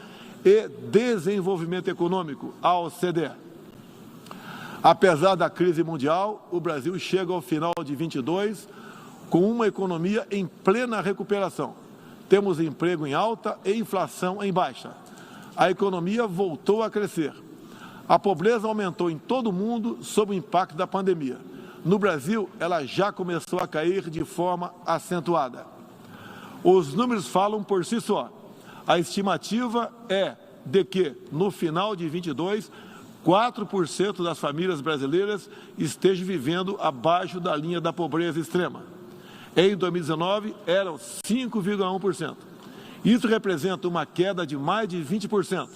e Desenvolvimento Econômico, a OCDE. Apesar da crise mundial, o Brasil chega ao final de 2022 com uma economia em plena recuperação. Temos emprego em alta e inflação em baixa. A economia voltou a crescer. A pobreza aumentou em todo o mundo sob o impacto da pandemia. No Brasil, ela já começou a cair de forma acentuada. Os números falam por si só. A estimativa é de que, no final de 2022, 4% das famílias brasileiras estejam vivendo abaixo da linha da pobreza extrema. Em 2019, eram 5,1%. Isso representa uma queda de mais de 20%.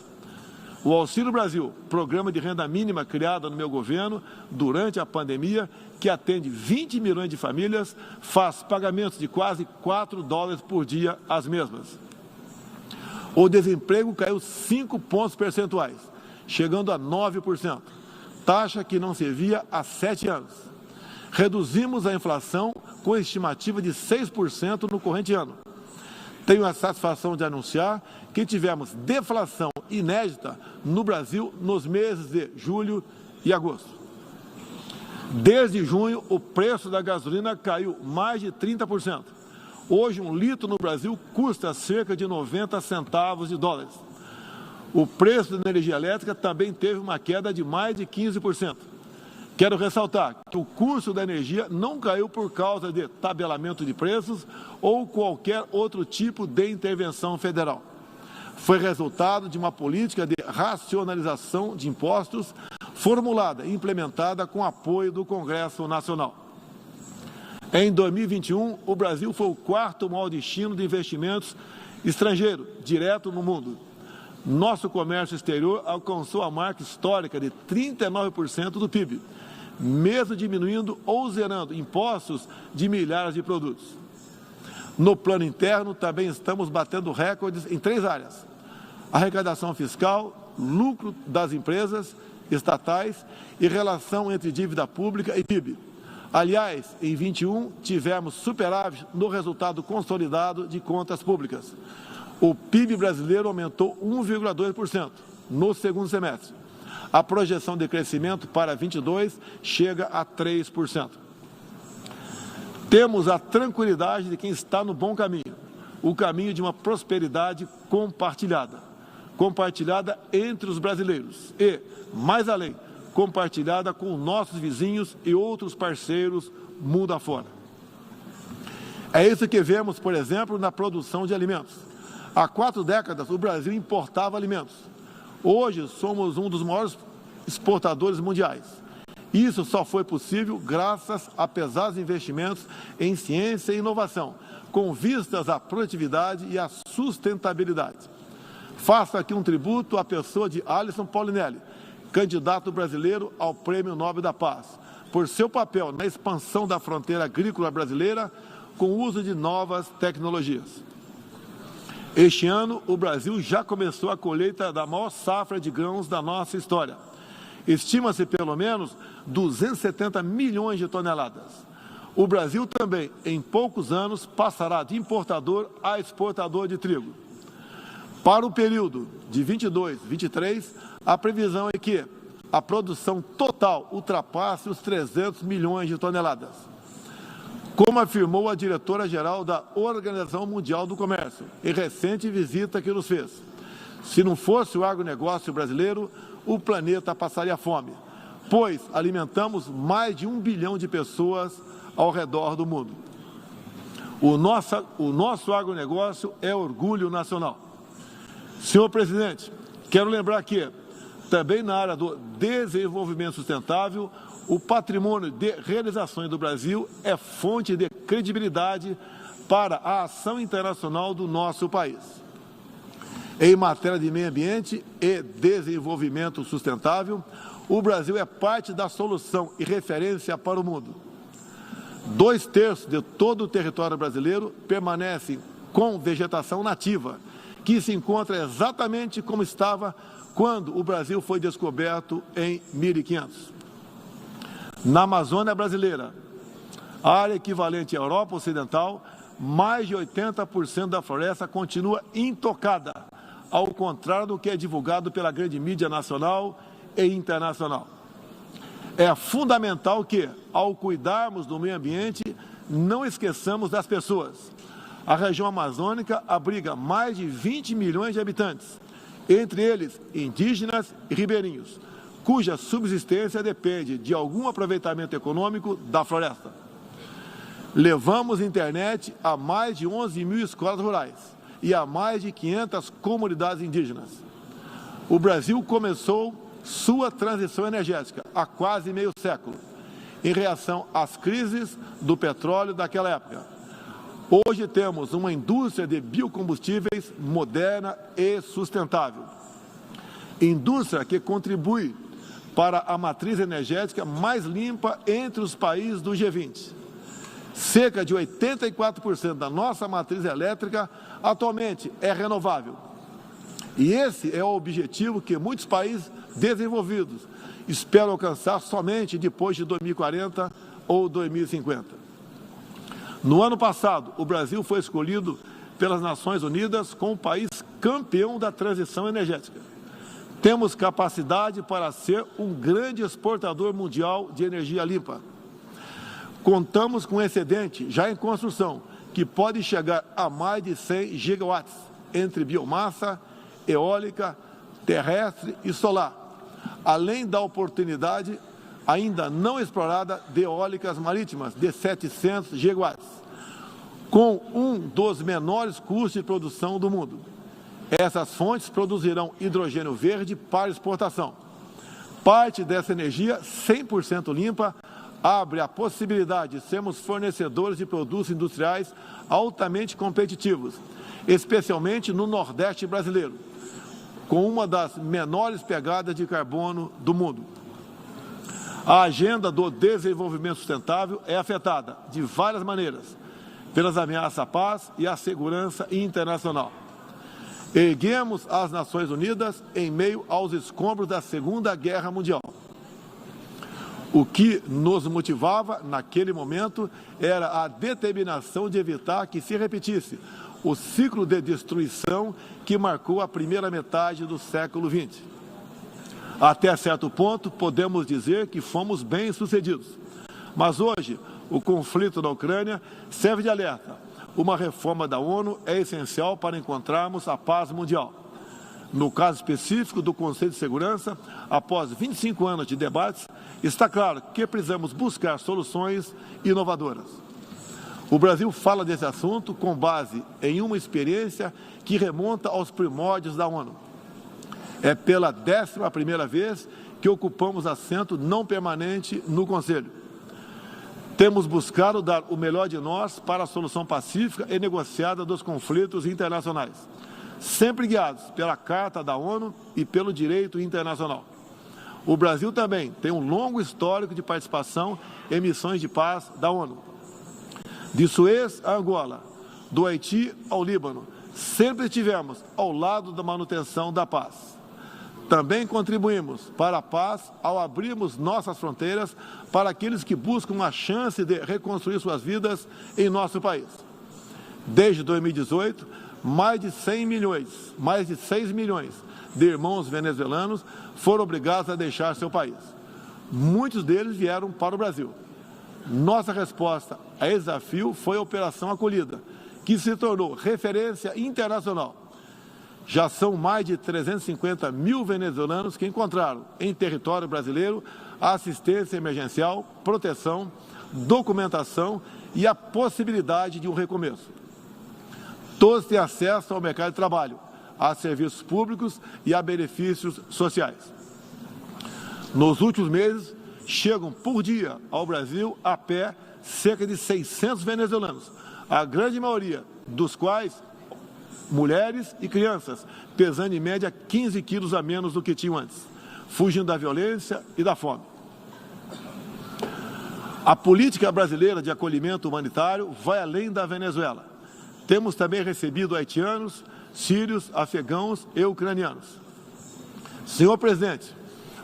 O Auxílio Brasil, programa de renda mínima criado no meu governo durante a pandemia, que atende 20 milhões de famílias, faz pagamentos de quase $4 por dia às mesmas. O desemprego caiu 5 pontos percentuais, chegando a 9%, taxa que não se via há 7 anos. Reduzimos a inflação com estimativa de 6% no corrente ano. Tenho a satisfação de anunciar que tivemos deflação inédita no Brasil nos meses de julho e agosto. Desde junho, o preço da gasolina caiu mais de 30%. Hoje, um litro no Brasil custa cerca de 90 centavos de dólares. O preço da energia elétrica também teve uma queda de mais de 15%. Quero ressaltar que o custo da energia não caiu por causa de tabelamento de preços ou qualquer outro tipo de intervenção federal. Foi resultado de uma política de racionalização de impostos formulada e implementada com apoio do Congresso Nacional. Em 2021, o Brasil foi o 4º maior destino de investimentos estrangeiros direto no mundo. Nosso comércio exterior alcançou a marca histórica de 39% do PIB, mesmo diminuindo ou zerando impostos de milhares de produtos. No plano interno, também estamos batendo recordes em 3 áreas: arrecadação fiscal, lucro das empresas estatais e relação entre dívida pública e PIB. Aliás, em 21, tivemos superávit no resultado consolidado de contas públicas. O PIB brasileiro aumentou 1,2% no segundo semestre. A projeção de crescimento para 22 chega a 3%. Temos a tranquilidade de quem está no bom caminho, o caminho de uma prosperidade compartilhada entre os brasileiros e, mais além, compartilhada com nossos vizinhos e outros parceiros mundo afora. É isso que vemos, por exemplo, na produção de alimentos. Há 4 décadas, o Brasil importava alimentos. Hoje, somos um dos maiores exportadores mundiais. Isso só foi possível graças a pesados investimentos em ciência e inovação, com vistas à produtividade e à sustentabilidade. Faço aqui um tributo à pessoa de Alisson Paulinelli, candidato brasileiro ao Prêmio Nobel da Paz, por seu papel na expansão da fronteira agrícola brasileira com o uso de novas tecnologias. Este ano, o Brasil já começou a colheita da maior safra de grãos da nossa história. Estima-se pelo menos 270 milhões de toneladas. O Brasil também, em poucos anos, passará de importador a exportador de trigo. Para o período de 22-23, a previsão é que a produção total ultrapasse os 300 milhões de toneladas. Como afirmou a diretora-geral da Organização Mundial do Comércio, em recente visita que nos fez, se não fosse o agronegócio brasileiro, o planeta passaria fome, pois alimentamos mais de 1 bilhão de pessoas ao redor do mundo. O nosso agronegócio é orgulho nacional. Senhor Presidente, quero lembrar que, também na área do desenvolvimento sustentável, o patrimônio de realizações do Brasil é fonte de credibilidade para a ação internacional do nosso país. Em matéria de meio ambiente e desenvolvimento sustentável, o Brasil é parte da solução e referência para o mundo. 2/3 de todo o território brasileiro permanece com vegetação nativa, que se encontra exatamente como estava quando o Brasil foi descoberto em 1500. Na Amazônia brasileira, área equivalente à Europa Ocidental, mais de 80% da floresta continua intocada, ao contrário do que é divulgado pela grande mídia nacional e internacional. É fundamental que, ao cuidarmos do meio ambiente, não esqueçamos das pessoas. A região amazônica abriga mais de 20 milhões de habitantes, entre eles indígenas e ribeirinhos, cuja subsistência depende de algum aproveitamento econômico da floresta. Levamos internet a mais de 11 mil escolas rurais e a mais de 500 comunidades indígenas. O Brasil começou sua transição energética há quase meio século, em reação às crises do petróleo daquela época. Hoje temos uma indústria de biocombustíveis moderna e sustentável. Indústria que contribui para a matriz energética mais limpa entre os países do G20. Cerca de 84% da nossa matriz elétrica atualmente é renovável. E esse é o objetivo que muitos países desenvolvidos esperam alcançar somente depois de 2040 ou 2050. No ano passado, o Brasil foi escolhido pelas Nações Unidas como o país campeão da transição energética. Temos capacidade para ser um grande exportador mundial de energia limpa. Contamos com um excedente já em construção, que pode chegar a mais de 100 gigawatts, entre biomassa, eólica, terrestre e solar, além da oportunidade ainda não explorada de eólicas marítimas de 700 gigawatts, com um dos menores custos de produção do mundo. Essas fontes produzirão hidrogênio verde para exportação. Parte dessa energia, 100% limpa, abre a possibilidade de sermos fornecedores de produtos industriais altamente competitivos, especialmente no Nordeste brasileiro, com uma das menores pegadas de carbono do mundo. A agenda do desenvolvimento sustentável é afetada de várias maneiras pelas ameaças à paz e à segurança internacional. Erguemos as Nações Unidas em meio aos escombros da Segunda Guerra Mundial. O que nos motivava naquele momento era a determinação de evitar que se repetisse o ciclo de destruição que marcou a primeira metade do século XX. Até certo ponto, podemos dizer que fomos bem-sucedidos. Mas hoje, o conflito na Ucrânia serve de alerta. Uma reforma da ONU é essencial para encontrarmos a paz mundial. No caso específico do Conselho de Segurança, após 25 anos de debates, está claro que precisamos buscar soluções inovadoras. O Brasil fala desse assunto com base em uma experiência que remonta aos primórdios da ONU. É pela 11ª vez que ocupamos assento não permanente no Conselho. Temos buscado dar o melhor de nós para a solução pacífica e negociada dos conflitos internacionais, sempre guiados pela Carta da ONU e pelo direito internacional. O Brasil também tem um longo histórico de participação em missões de paz da ONU. De Suez a Angola, do Haiti ao Líbano, sempre estivemos ao lado da manutenção da paz. Também contribuímos para a paz ao abrirmos nossas fronteiras para aqueles que buscam uma chance de reconstruir suas vidas em nosso país. Desde 2018, mais de 6 milhões de irmãos venezuelanos foram obrigados a deixar seu país. Muitos deles vieram para o Brasil. Nossa resposta a esse desafio foi a Operação Acolhida, que se tornou referência internacional. Já são mais de 350 mil venezuelanos que encontraram em território brasileiro assistência emergencial, proteção, documentação e a possibilidade de um recomeço. Todos têm acesso ao mercado de trabalho, a serviços públicos e a benefícios sociais. Nos últimos meses, chegam por dia ao Brasil a pé cerca de 600 venezuelanos, a grande maioria dos quais mulheres e crianças, pesando em média 15 quilos a menos do que tinham antes, fugindo da violência e da fome. A política brasileira de acolhimento humanitário vai além da Venezuela. Temos também recebido haitianos, sírios, afegãos e ucranianos. Senhor Presidente,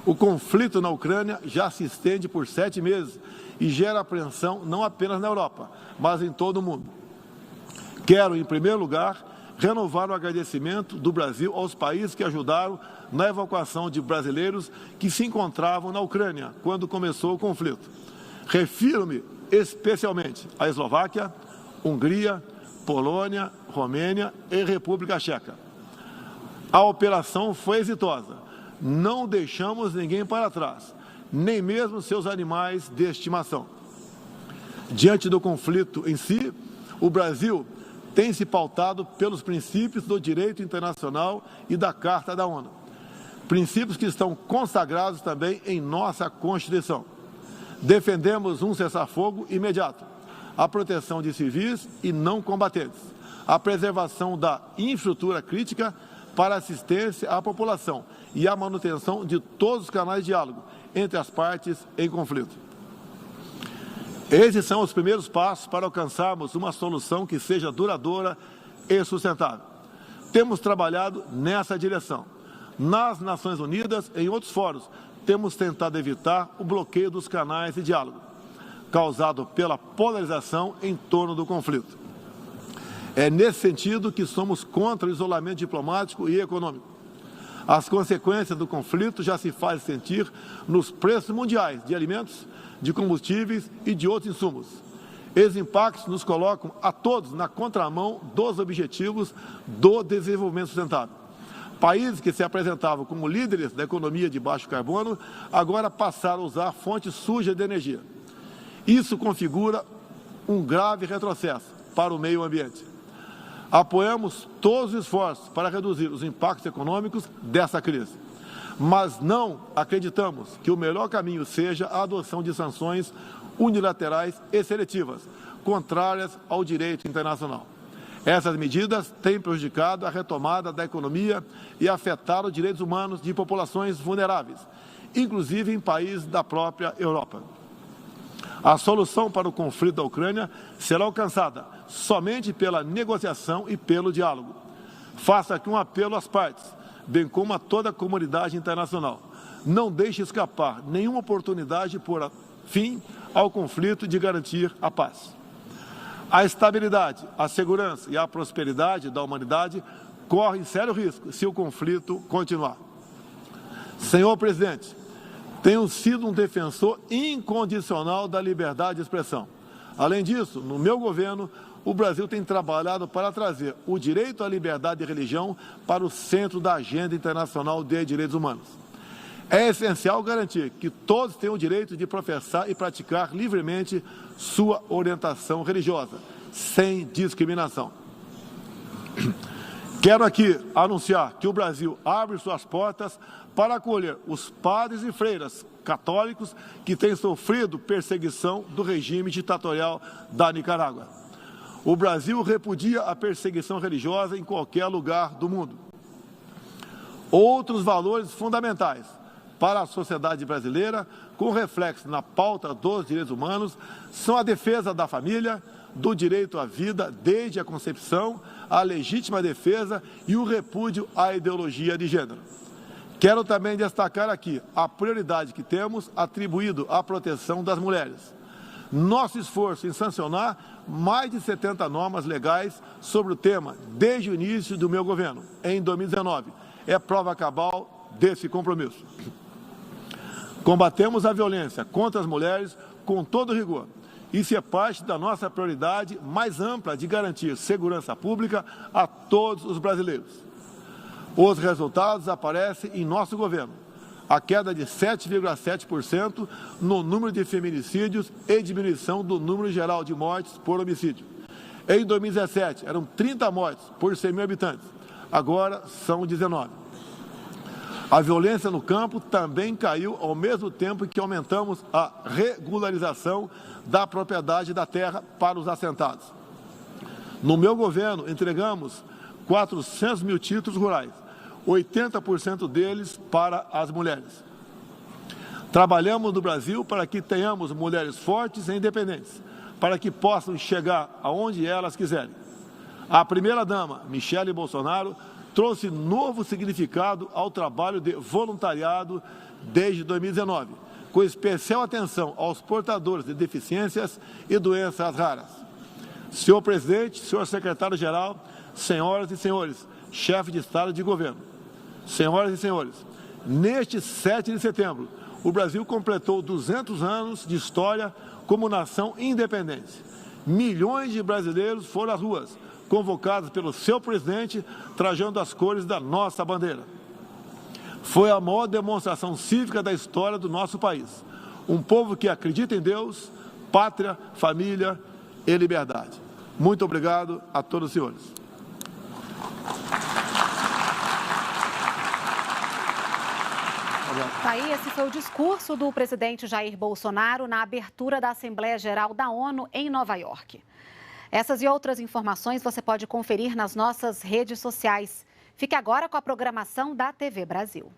o conflito na Ucrânia já se estende por 7 meses e gera apreensão não apenas na Europa, mas em todo o mundo. Quero, em primeiro lugar, renovar o agradecimento do Brasil aos países que ajudaram na evacuação de brasileiros que se encontravam na Ucrânia quando começou o conflito. Refiro-me especialmente à Eslováquia, Hungria, Polônia, Romênia e República Tcheca. A operação foi exitosa. Não deixamos ninguém para trás, nem mesmo seus animais de estimação. Diante do conflito em si, o Brasil tem se pautado pelos princípios do direito internacional e da Carta da ONU. Princípios que estão consagrados também em nossa Constituição. Defendemos um cessar-fogo imediato, a proteção de civis e não combatentes, a preservação da infraestrutura crítica para assistência à população e a manutenção de todos os canais de diálogo entre as partes em conflito. Esses são os primeiros passos para alcançarmos uma solução que seja duradoura e sustentável. Temos trabalhado nessa direção. Nas Nações Unidas e em outros fóruns, temos tentado evitar o bloqueio dos canais de diálogo, causado pela polarização em torno do conflito. É nesse sentido que somos contra o isolamento diplomático e econômico. As consequências do conflito já se fazem sentir nos preços mundiais de alimentos, de combustíveis e de outros insumos. Esses impactos nos colocam a todos na contramão dos objetivos do desenvolvimento sustentável. Países que se apresentavam como líderes da economia de baixo carbono, agora passaram a usar fontes sujas de energia. Isso configura um grave retrocesso para o meio ambiente. Apoiamos todos os esforços para reduzir os impactos econômicos dessa crise. Mas não acreditamos que o melhor caminho seja a adoção de sanções unilaterais e seletivas, contrárias ao direito internacional. Essas medidas têm prejudicado a retomada da economia e afetado os direitos humanos de populações vulneráveis, inclusive em países da própria Europa. A solução para o conflito da Ucrânia será alcançada somente pela negociação e pelo diálogo. Faço aqui um apelo às partes, bem como a toda a comunidade internacional. Não deixe escapar nenhuma oportunidade de pôr fim ao conflito e de garantir a paz. A estabilidade, a segurança e a prosperidade da humanidade correm sério risco se o conflito continuar. Senhor Presidente, tenho sido um defensor incondicional da liberdade de expressão. Além disso, no meu governo, o Brasil tem trabalhado para trazer o direito à liberdade de religião para o centro da agenda internacional de direitos humanos. É essencial garantir que todos tenham o direito de professar e praticar livremente sua orientação religiosa, sem discriminação. Quero aqui anunciar que o Brasil abre suas portas para acolher os padres e freiras católicos que têm sofrido perseguição do regime ditatorial da Nicarágua. O Brasil repudia a perseguição religiosa em qualquer lugar do mundo. Outros valores fundamentais para a sociedade brasileira, com reflexo na pauta dos direitos humanos, são a defesa da família, do direito à vida desde a concepção, a legítima defesa e o repúdio à ideologia de gênero. Quero também destacar aqui a prioridade que temos atribuído à proteção das mulheres. Nosso esforço em sancionar mais de 70 normas legais sobre o tema desde o início do meu governo, em 2019, é prova cabal desse compromisso. Combatemos a violência contra as mulheres com todo rigor. Isso é parte da nossa prioridade mais ampla de garantir segurança pública a todos os brasileiros. Os resultados aparecem em nosso governo. A queda de 7,7% no número de feminicídios e diminuição do número geral de mortes por homicídio. Em 2017, eram 30 mortes por 100 mil habitantes. Agora são 19. A violência no campo também caiu ao mesmo tempo que aumentamos a regularização da propriedade da terra para os assentados. No meu governo, entregamos 400 mil títulos rurais, 80% deles para as mulheres. Trabalhamos no Brasil para que tenhamos mulheres fortes e independentes, para que possam chegar aonde elas quiserem. A primeira-dama, Michele Bolsonaro, trouxe novo significado ao trabalho de voluntariado desde 2019, com especial atenção aos portadores de deficiências e doenças raras. Senhor Presidente, senhor Secretário-Geral, senhoras e senhores, chefe de Estado e de Governo, senhoras e senhores, neste 7 de setembro, o Brasil completou 200 anos de história como nação independente. Milhões de brasileiros foram às ruas, convocados pelo seu presidente, trajando as cores da nossa bandeira. Foi a maior demonstração cívica da história do nosso país. Um povo que acredita em Deus, pátria, família e liberdade. Muito obrigado a todos os senhores. Tá aí, esse foi o discurso do presidente Jair Bolsonaro na abertura da Assembleia Geral da ONU em Nova York. Essas e outras informações você pode conferir nas nossas redes sociais. Fique agora com a programação da TV Brasil.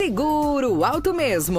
Seguro Alto Mesmo.